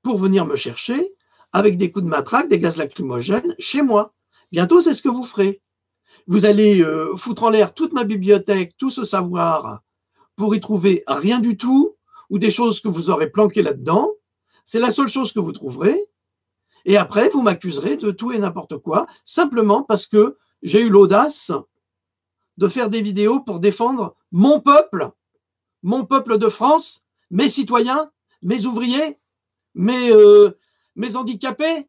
pour venir me chercher avec des coups de matraque, des gaz lacrymogènes chez moi. Bientôt, c'est ce que vous ferez. Vous allez foutre en l'air toute ma bibliothèque, tout ce savoir pour y trouver rien du tout ou des choses que vous aurez planquées là-dedans. C'est la seule chose que vous trouverez. Et après, vous m'accuserez de tout et n'importe quoi, simplement parce que j'ai eu l'audace de faire des vidéos pour défendre mon peuple de France, mes citoyens, mes ouvriers, mes handicapés,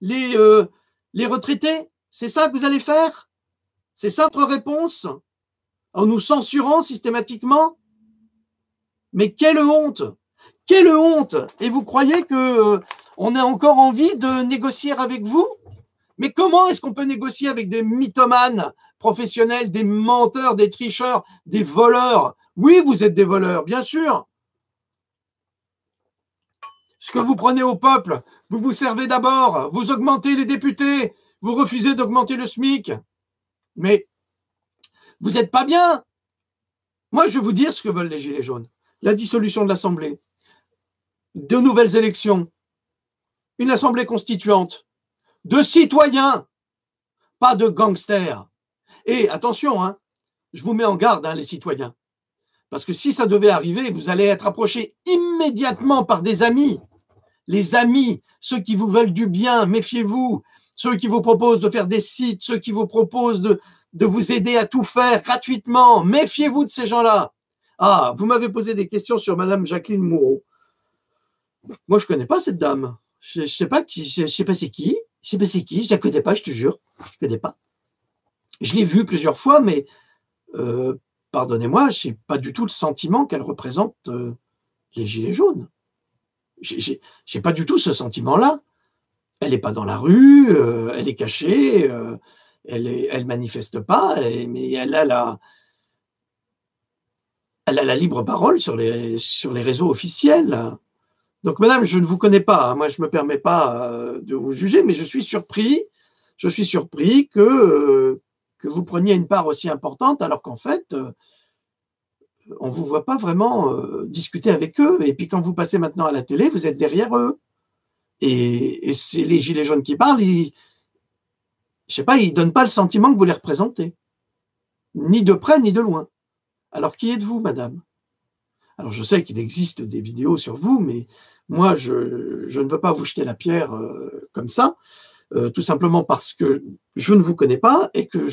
les retraités. C'est ça que vous allez faire? C'est ça votre réponse? En nous censurant systématiquement? Mais quelle honte! Quelle honte! Et vous croyez que on a encore envie de négocier avec vous? Mais comment est-ce qu'on peut négocier avec des mythomanes professionnels, des menteurs, des tricheurs, des voleurs? Oui, vous êtes des voleurs, bien sûr. Ce que vous prenez au peuple, vous vous servez d'abord, vous augmentez les députés, vous refusez d'augmenter le SMIC. Mais vous n'êtes pas bien. Moi, je vais vous dire ce que veulent les Gilets jaunes. La dissolution de l'Assemblée, de nouvelles élections, une Assemblée constituante, de citoyens, pas de gangsters. Et attention, hein, je vous mets en garde, hein, les citoyens, parce que si ça devait arriver, vous allez être approchés immédiatement par des amis. Les amis, ceux qui vous veulent du bien, méfiez-vous. Ceux qui vous proposent de faire des sites, ceux qui vous proposent de vous aider à tout faire gratuitement, méfiez-vous de ces gens-là. Ah, vous m'avez posé des questions sur Madame Jacqueline Moureau. Moi, je ne connais pas cette dame. Je sais pas c'est qui. Je la connais pas, je te jure. Je ne connais pas. Je l'ai vue plusieurs fois, mais pardonnez-moi, je n'ai pas du tout le sentiment qu'elle représente les Gilets jaunes. J'ai pas du tout ce sentiment-là. Elle n'est pas dans la rue, elle est cachée, elle manifeste pas, mais elle a la libre parole sur les réseaux officiels. Donc, madame, je ne vous connais pas. Moi, je ne me permets pas de vous juger, mais je suis surpris que vous preniez une part aussi importante, alors qu'en fait, on ne vous voit pas vraiment discuter avec eux. Et puis, quand vous passez maintenant à la télé, vous êtes derrière eux. Et c'est les Gilets jaunes qui parlent, je sais pas, ils ne donnent pas le sentiment que vous les représentez. Ni de près, ni de loin. Alors, qui êtes-vous, madame? Alors, je sais qu'il existe des vidéos sur vous, mais moi, je ne veux pas vous jeter la pierre comme ça, tout simplement parce que je ne vous connais pas et que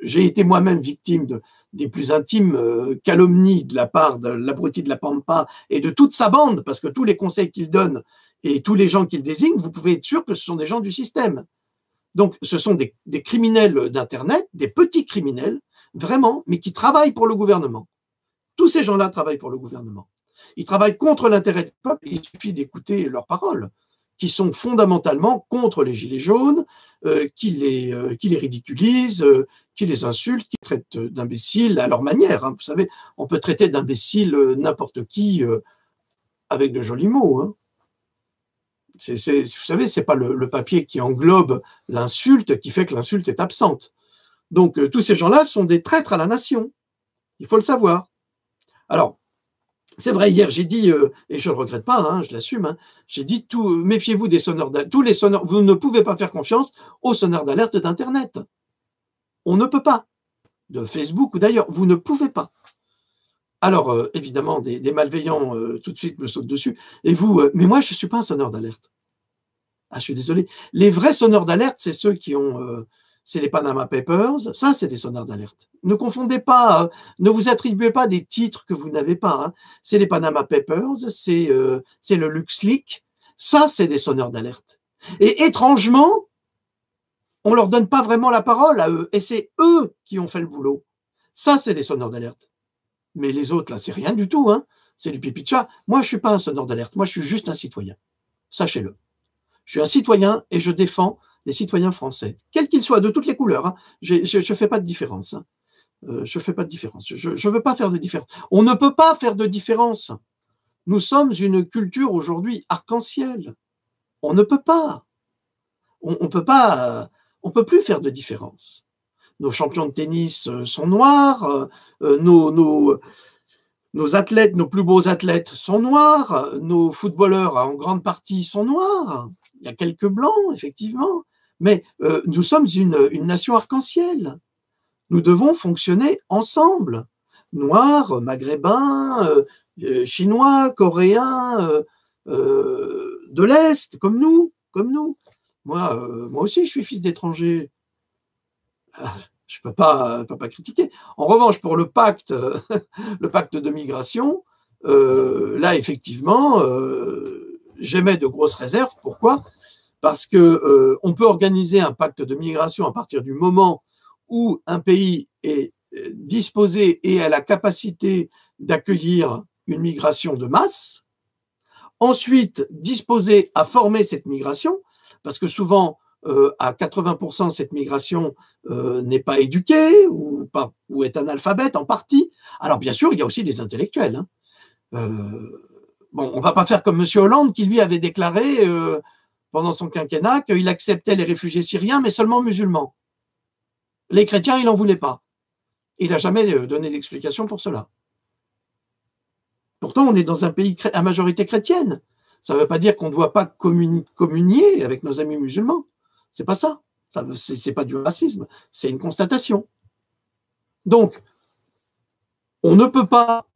j'ai été moi-même victime des plus intimes calomnies de la part de l'abruti de la Pampa et de toute sa bande, parce que tous les conseils qu'il donne et tous les gens qu'il désigne, vous pouvez être sûr que ce sont des gens du système. Donc, ce sont des criminels d'Internet, des petits criminels, vraiment, mais qui travaillent pour le gouvernement. Tous ces gens-là travaillent pour le gouvernement. Ils travaillent contre l'intérêt du peuple, et il suffit d'écouter leurs paroles, qui sont fondamentalement contre les Gilets jaunes, qui les ridiculisent, qui les insultent, qui traitent d'imbéciles à leur manière. Hein. Vous savez, on peut traiter d'imbécile n'importe qui avec de jolis mots. Hein. Vous savez, ce n'est pas le papier qui englobe l'insulte qui fait que l'insulte est absente. Donc, tous ces gens-là sont des traîtres à la nation. Il faut le savoir. Alors, c'est vrai, hier, j'ai dit, et je ne le regrette pas, hein, je l'assume, hein, j'ai dit, méfiez-vous des sonneurs d'alerte. Tous les sonneurs, vous ne pouvez pas faire confiance aux sonneurs d'alerte d'Internet. On ne peut pas. De Facebook ou d'ailleurs, vous ne pouvez pas. Alors, évidemment, des malveillants tout de suite me sautent dessus. Et vous, mais moi, je ne suis pas un sonneur d'alerte. Ah, je suis désolé. Les vrais sonneurs d'alerte, c'est ceux qui ont... c'est les Panama Papers. Ça, c'est des sonneurs d'alerte. Ne confondez pas, ne vous attribuez pas des titres que vous n'avez pas. Hein. C'est les Panama Papers, c'est le LuxLeaks. Ça, c'est des sonneurs d'alerte. Et étrangement, on ne leur donne pas vraiment la parole à eux. Et c'est eux qui ont fait le boulot. Ça, c'est des sonneurs d'alerte. Mais les autres, là, c'est rien du tout. Hein. C'est du pipi de chat. Moi, je ne suis pas un sonneur d'alerte. Moi, je suis juste un citoyen. Sachez-le. Je suis un citoyen et je défends les citoyens français, quels qu'ils soient, de toutes les couleurs. Hein. Je ne fais pas de différence. Hein. Je ne fais pas de différence. Je ne veux pas faire de différence. On ne peut pas faire de différence. Nous sommes une culture aujourd'hui arc-en-ciel. On ne peut pas. On peut pas. On peut plus faire de différence. Nos champions de tennis sont noirs. Nos athlètes, nos plus beaux athlètes sont noirs. Nos footballeurs, en grande partie, sont noirs. Il y a quelques blancs, effectivement. Mais nous sommes une nation arc-en-ciel. Nous devons fonctionner ensemble. Noirs, maghrébins, chinois, coréens, de l'Est, comme nous. Moi aussi, je suis fils d'étrangers. Je ne peux pas critiquer. En revanche, pour le pacte de migration, là, effectivement, j'émets de grosses réserves. Pourquoi ? Parce qu'on peut organiser un pacte de migration à partir du moment où un pays est disposé et a la capacité d'accueillir une migration de masse, ensuite disposé à former cette migration, parce que souvent, à 80%, cette migration n'est pas éduquée ou est analphabète en partie. Alors bien sûr, il y a aussi des intellectuels. Hein. Bon, on ne va pas faire comme M. Hollande qui, lui, avait déclaré pendant son quinquennat qu'il acceptait les réfugiés syriens, mais seulement musulmans. Les chrétiens, il n'en voulait pas. Il n'a jamais donné d'explication pour cela. Pourtant, on est dans un pays à majorité chrétienne. Ça ne veut pas dire qu'on ne doit pas communier avec nos amis musulmans. C'est pas ça. C'est pas du racisme. C'est une constatation. Donc, on ne peut pas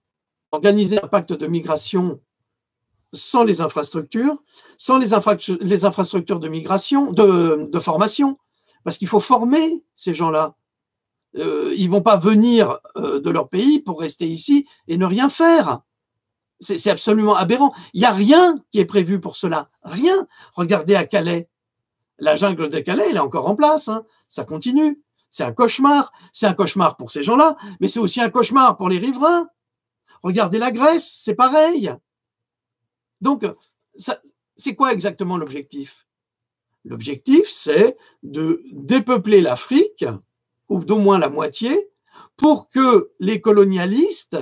organiser un pacte de migration sans les infrastructures, sans les infrastructures de migration, de formation, parce qu'il faut former ces gens-là. Ils ne vont pas venir de leur pays pour rester ici et ne rien faire. C'est absolument aberrant. Il n'y a rien qui est prévu pour cela. Rien. Regardez à Calais. La jungle de Calais, elle est encore en place. Hein. Ça continue. C'est un cauchemar. C'est un cauchemar pour ces gens-là, mais c'est aussi un cauchemar pour les riverains. Regardez la Grèce, c'est pareil. Donc, c'est quoi exactement l'objectif ? L'objectif, c'est de dépeupler l'Afrique, ou d'au moins la moitié, pour que les colonialistes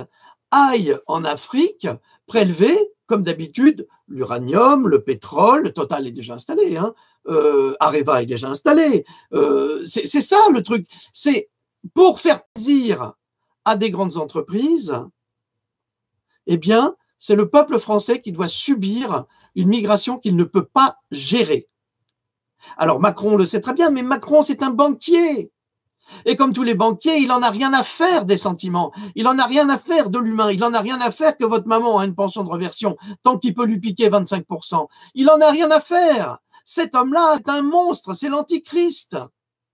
aillent en Afrique prélever, comme d'habitude, l'uranium, le pétrole. Total est déjà installé, hein. Areva est déjà installé. C'est ça le truc. C'est pour faire plaisir à des grandes entreprises, eh bien, c'est le peuple français qui doit subir une migration qu'il ne peut pas gérer. Alors Macron le sait très bien, mais Macron c'est un banquier. Et comme tous les banquiers, il n'en a rien à faire des sentiments, il n'en a rien à faire de l'humain, il n'en a rien à faire que votre maman a une pension de réversion tant qu'il peut lui piquer 25%. Il n'en a rien à faire. Cet homme-là est un monstre, c'est l'antichrist.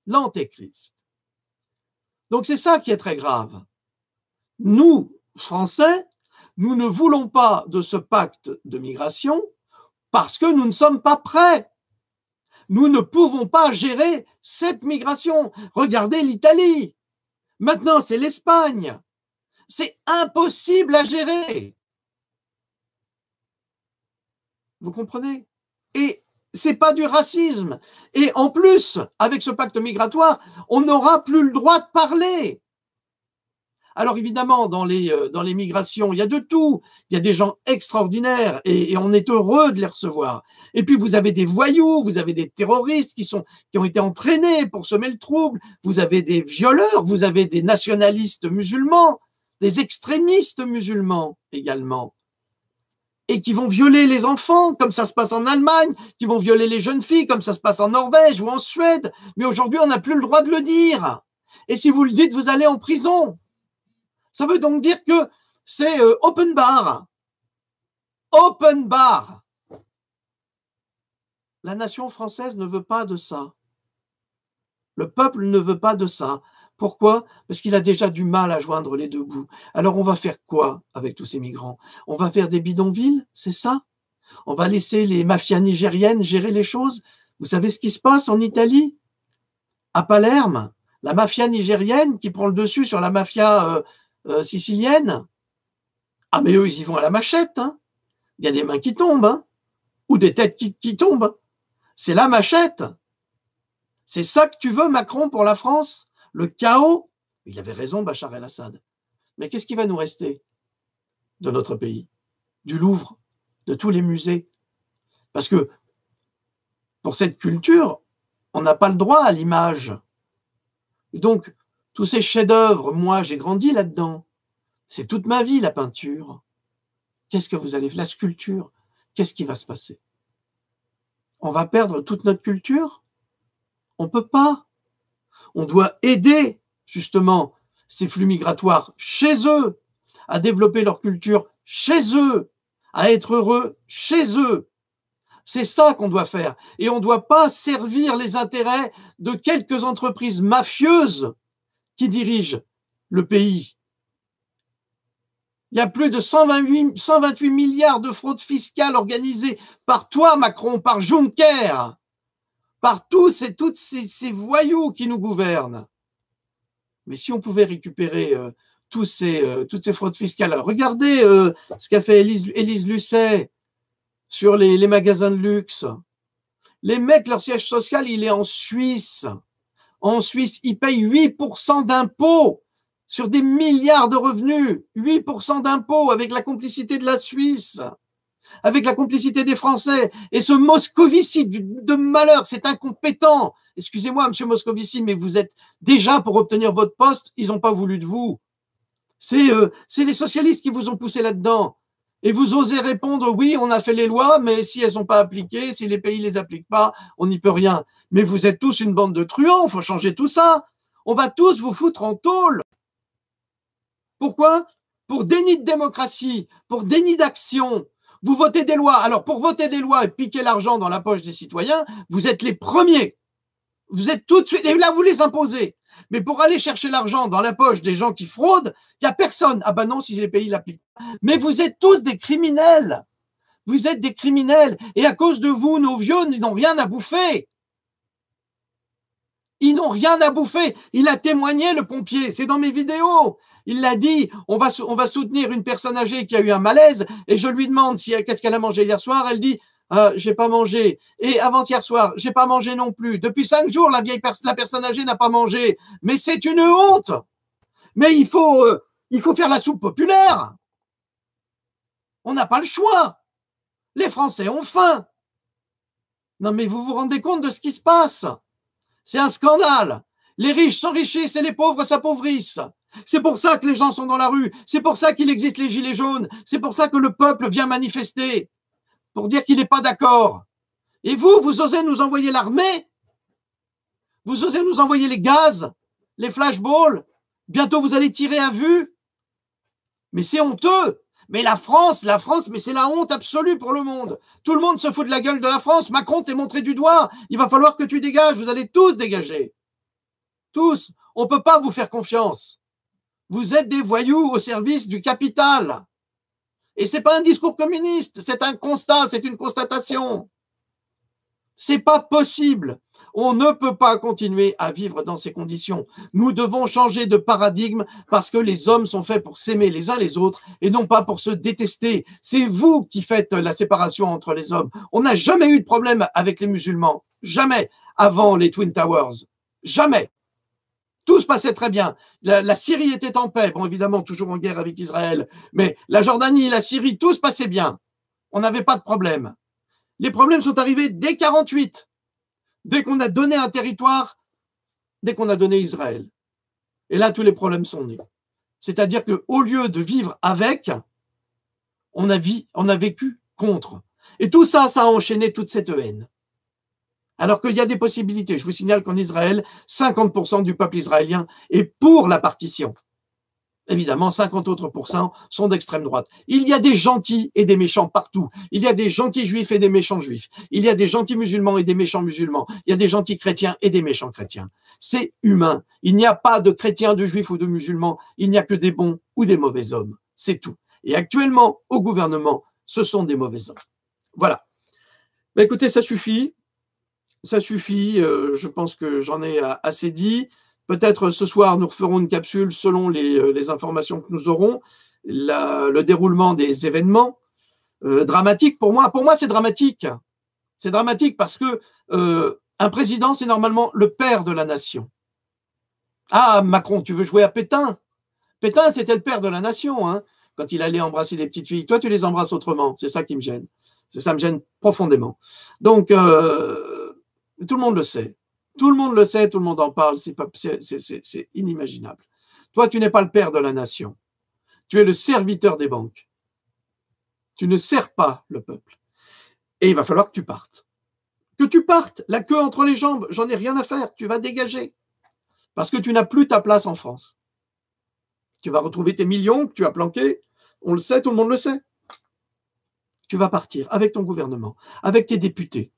L'antéchrist. Donc c'est ça qui est très grave. Nous, Français, nous ne voulons pas de ce pacte de migration parce que nous ne sommes pas prêts. Nous ne pouvons pas gérer cette migration. Regardez l'Italie. Maintenant, c'est l'Espagne. C'est impossible à gérer. Vous comprenez? Et c'est pas du racisme. Et en plus, avec ce pacte migratoire, on n'aura plus le droit de parler. Alors évidemment, dans les migrations, il y a de tout. Il y a des gens extraordinaires et on est heureux de les recevoir. Et puis vous avez des voyous, vous avez des terroristes qui ont été entraînés pour semer le trouble. Vous avez des violeurs, vous avez des nationalistes musulmans, des extrémistes musulmans également. Et qui vont violer les enfants, comme ça se passe en Allemagne, qui vont violer les jeunes filles, comme ça se passe en Norvège ou en Suède. Mais aujourd'hui, on n'a plus le droit de le dire. Et si vous le dites, vous allez en prison. Ça veut donc dire que c'est open bar. Open bar. La nation française ne veut pas de ça. Le peuple ne veut pas de ça. Pourquoi? Parce qu'il a déjà du mal à joindre les deux bouts. Alors on va faire quoi avec tous ces migrants? On va faire des bidonvilles, c'est ça? On va laisser les mafias nigériennes gérer les choses. Vous savez ce qui se passe en Italie? À Palerme, la mafia nigérienne qui prend le dessus sur la mafia sicilienne. Ah, mais eux, ils y vont à la machette. Hein. Il y a des mains qui tombent, hein, ou des têtes qui tombent. C'est la machette. C'est ça que tu veux, Macron, pour la France? Le chaos? Il avait raison, Bachar el-Assad. Mais qu'est-ce qui va nous rester de notre pays? Du Louvre, de tous les musées. Parce que pour cette culture, on n'a pas le droit à l'image. Donc, tous ces chefs-d'œuvre, moi, j'ai grandi là-dedans. C'est toute ma vie, la peinture. Qu'est-ce que vous allez faire? La sculpture, qu'est-ce qui va se passer? On va perdre toute notre culture? On ne peut pas. On doit aider, justement, ces flux migratoires chez eux, à développer leur culture chez eux, à être heureux chez eux. C'est ça qu'on doit faire. Et on ne doit pas servir les intérêts de quelques entreprises mafieuses qui dirigent le pays. Il y a plus de 128 milliards de fraude fiscale organisée par toi, Macron, par Juncker, par tous et toutes ces voyous qui nous gouvernent. Mais si on pouvait récupérer toutes ces fraudes fiscales, regardez ce qu'a fait Élise Lucet sur les magasins de luxe. Les mecs, leur siège social, il est en Suisse. En Suisse, ils payent 8% d'impôts sur des milliards de revenus. 8% d'impôts avec la complicité de la Suisse, avec la complicité des Français. Et ce Moscovici de malheur, c'est incompétent. Excusez-moi, monsieur Moscovici, mais vous êtes déjà pour obtenir votre poste, ils n'ont pas voulu de vous. C'est les socialistes qui vous ont poussé là-dedans. Et vous osez répondre, oui, on a fait les lois, mais si elles ne sont pas appliquées, si les pays ne les appliquent pas, on n'y peut rien. Mais vous êtes tous une bande de truands, il faut changer tout ça. On va tous vous foutre en tôle. Pourquoi? Pour déni de démocratie, pour déni d'action. Vous votez des lois. Alors, pour voter des lois et piquer l'argent dans la poche des citoyens, vous êtes les premiers. Vous êtes tout de suite, et là, vous les imposez. Mais pour aller chercher l'argent dans la poche des gens qui fraudent, il n'y a personne. Ah ben non, si les pays l'appliquent. Mais vous êtes tous des criminels. Vous êtes des criminels. Et à cause de vous, nos vieux n'ont rien à bouffer. Ils n'ont rien à bouffer. Il a témoigné, le pompier. C'est dans mes vidéos. Il l'a dit. On va soutenir une personne âgée qui a eu un malaise. Et je lui demande qu'est-ce qu'elle a mangé hier soir. Elle dit, j'ai pas mangé. Et avant-hier soir, j'ai pas mangé non plus. Depuis 5 jours, la personne âgée n'a pas mangé. Mais c'est une honte. Mais il faut faire la soupe populaire. On n'a pas le choix. Les Français ont faim. Non, mais vous vous rendez compte de ce qui se passe? C'est un scandale. Les riches s'enrichissent et les pauvres s'appauvrissent. C'est pour ça que les gens sont dans la rue. C'est pour ça qu'il existe les gilets jaunes. C'est pour ça que le peuple vient manifester pour dire qu'il n'est pas d'accord. Et vous osez nous envoyer l'armée? Vous osez nous envoyer les gaz, les flashballs? Bientôt, vous allez tirer à vue? Mais c'est honteux. Mais la France, mais c'est la honte absolue pour le monde. Tout le monde se fout de la gueule de la France. Macron t'est montré du doigt. Il va falloir que tu dégages. Vous allez tous dégager. Tous. On ne peut pas vous faire confiance. Vous êtes des voyous au service du capital. Et ce n'est pas un discours communiste. C'est un constat, c'est une constatation. C'est pas possible. On ne peut pas continuer à vivre dans ces conditions. Nous devons changer de paradigme parce que les hommes sont faits pour s'aimer les uns les autres et non pas pour se détester. C'est vous qui faites la séparation entre les hommes. On n'a jamais eu de problème avec les musulmans. Jamais. Avant les Twin Towers. Jamais. Tout se passait très bien. La Syrie était en paix. Bon, évidemment, toujours en guerre avec Israël. Mais la Jordanie, la Syrie, tout se passait bien. On n'avait pas de problème. Les problèmes sont arrivés dès 1948. Dès qu'on a donné un territoire, dès qu'on a donné Israël. Et là, tous les problèmes sont nés. C'est-à-dire qu'au lieu de vivre avec, on a vécu contre. Et tout ça, ça a enchaîné toute cette haine. Alors qu'il y a des possibilités. Je vous signale qu'en Israël, 50% du peuple israélien est pour la partition. Évidemment, 50 autres % sont d'extrême droite. Il y a des gentils et des méchants partout. Il y a des gentils juifs et des méchants juifs. Il y a des gentils musulmans et des méchants musulmans. Il y a des gentils chrétiens et des méchants chrétiens. C'est humain. Il n'y a pas de chrétiens, de juifs ou de musulmans. Il n'y a que des bons ou des mauvais hommes. C'est tout. Et actuellement, au gouvernement, ce sont des mauvais hommes. Voilà. Ben, écoutez, ça suffit. Ça suffit. Je pense que j'en ai assez dit. Peut-être ce soir, nous referons une capsule selon les informations que nous aurons, le déroulement des événements dramatiques. Pour moi, c'est dramatique. C'est dramatique parce que un président, c'est normalement le père de la nation. Ah, Macron, tu veux jouer à Pétain? Pétain, c'était le père de la nation, hein, quand il allait embrasser les petites filles. Toi, tu les embrasses autrement. C'est ça qui me gêne. Ça me gêne profondément. Donc, tout le monde le sait. Tout le monde le sait, tout le monde en parle. C'est inimaginable. Toi, tu n'es pas le père de la nation. Tu es le serviteur des banques. Tu ne sers pas le peuple. Et il va falloir que tu partes. Que tu partes, la queue entre les jambes, j'en ai rien à faire. Tu vas dégager. Parce que tu n'as plus ta place en France. Tu vas retrouver tes millions que tu as planqués. On le sait, tout le monde le sait. Tu vas partir avec ton gouvernement, avec tes députés.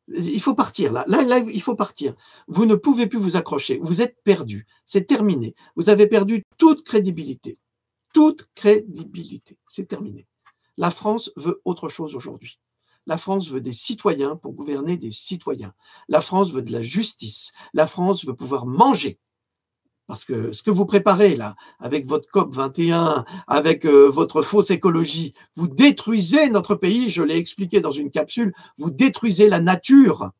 Il faut partir là. Là, il faut partir. Vous ne pouvez plus vous accrocher. Vous êtes perdu. C'est terminé. Vous avez perdu toute crédibilité. Toute crédibilité. C'est terminé. La France veut autre chose aujourd'hui. La France veut des citoyens pour gouverner des citoyens. La France veut de la justice. La France veut pouvoir manger. Parce que ce que vous préparez là, avec votre COP 21, avec votre fausse écologie, vous détruisez notre pays, je l'ai expliqué dans une capsule, vous détruisez la nature.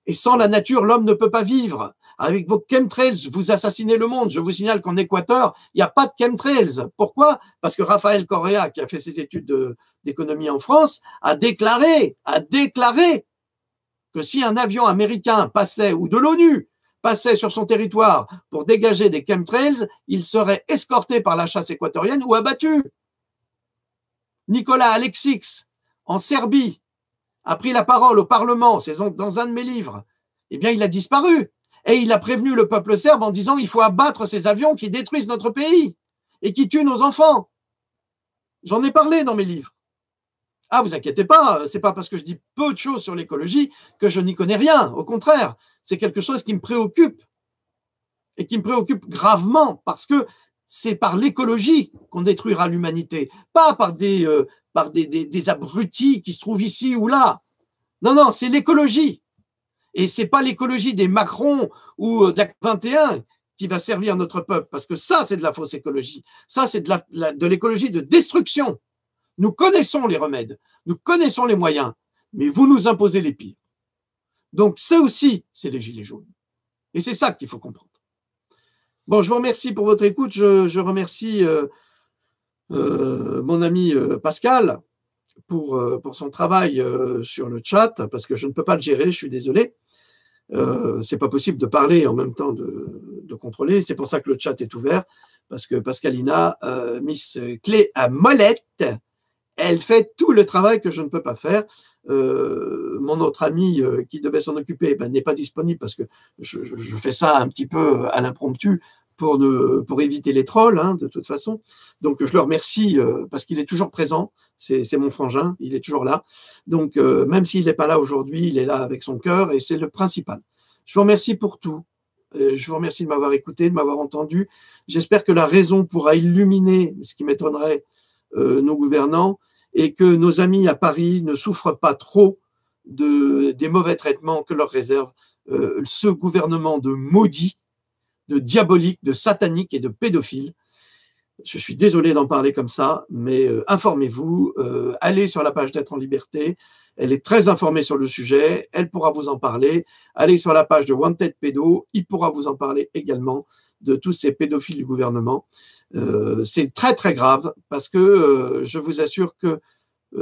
Et sans la nature, l'homme ne peut pas vivre. Avec vos chemtrails, vous assassinez le monde. Je vous signale qu'en Équateur, il n'y a pas de chemtrails. Pourquoi? Parce que Raphaël Correa, qui a fait ses études d'économie en France, a déclaré que si un avion américain passait, ou de l'ONU, passait sur son territoire pour dégager des chemtrails, il serait escorté par la chasse équatorienne ou abattu. Nicolas Alexis, en Serbie, a pris la parole au Parlement, c'est dans un de mes livres. Eh bien, il a disparu. Et il a prévenu le peuple serbe en disant il faut abattre ces avions qui détruisent notre pays et qui tuent nos enfants. J'en ai parlé dans mes livres. Ah, vous inquiétez pas, c'est pas parce que je dis peu de choses sur l'écologie que je n'y connais rien. Au contraire, c'est quelque chose qui me préoccupe et qui me préoccupe gravement parce que c'est par l'écologie qu'on détruira l'humanité, pas par des abrutis qui se trouvent ici ou là. Non, c'est l'écologie. Et c'est pas l'écologie des Macron ou de la 21 qui va servir notre peuple, parce que ça, c'est de la fausse écologie. Ça, c'est de l'écologie de destruction. Nous connaissons les remèdes, nous connaissons les moyens, mais vous nous imposez les pires. Donc, ça aussi, c'est les gilets jaunes. Et c'est ça qu'il faut comprendre. Bon, je vous remercie pour votre écoute. Je remercie mon ami Pascal pour son travail sur le chat, parce que je ne peux pas le gérer, je suis désolé. C'est pas possible de parler en même temps de contrôler. C'est pour ça que le chat est ouvert, parce que Pascalina, Miss Clé à molette, elle fait tout le travail que je ne peux pas faire. Mon autre ami qui devait s'en occuper n'est pas disponible parce que je fais ça un petit peu à l'impromptu pour éviter les trolls, hein, de toute façon. Donc je le remercie parce qu'il est toujours présent. C'est mon frangin, il est toujours là. Donc même s'il n'est pas là aujourd'hui, il est là avec son cœur et c'est le principal. Je vous remercie pour tout. Je vous remercie de m'avoir écouté, de m'avoir entendu. J'espère que la raison pourra illuminer, ce qui m'étonnerait, nos gouvernants, et que nos amis à Paris ne souffrent pas trop des mauvais traitements que leur réserve ce gouvernement de maudits, de diaboliques, de sataniques et de pédophiles. Je suis désolé d'en parler comme ça, mais informez-vous, allez sur la page d'Être en Liberté, elle est très informée sur le sujet, elle pourra vous en parler. Allez sur la page de Wanted Pédo, il pourra vous en parler également de tous ces pédophiles du gouvernement. C'est très très grave parce que je vous assure que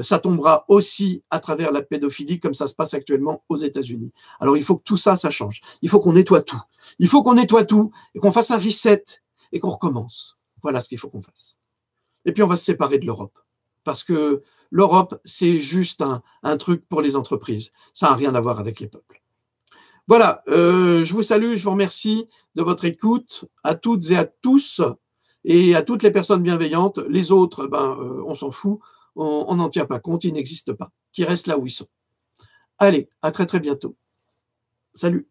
ça tombera aussi à travers la pédophilie comme ça se passe actuellement aux États-Unis. Alors il faut que tout ça, ça change. Il faut qu'on nettoie tout. Il faut qu'on nettoie tout et qu'on fasse un reset et qu'on recommence. Voilà ce qu'il faut qu'on fasse. Et puis on va se séparer de l'Europe parce que l'Europe, c'est juste un truc pour les entreprises. Ça n'a rien à voir avec les peuples. Voilà, je vous salue, je vous remercie de votre écoute, à toutes et à tous, et à toutes les personnes bienveillantes. Les autres, on s'en fout, on n'en tient pas compte, ils n'existent pas, qui restent là où ils sont. Allez, à très très bientôt. Salut.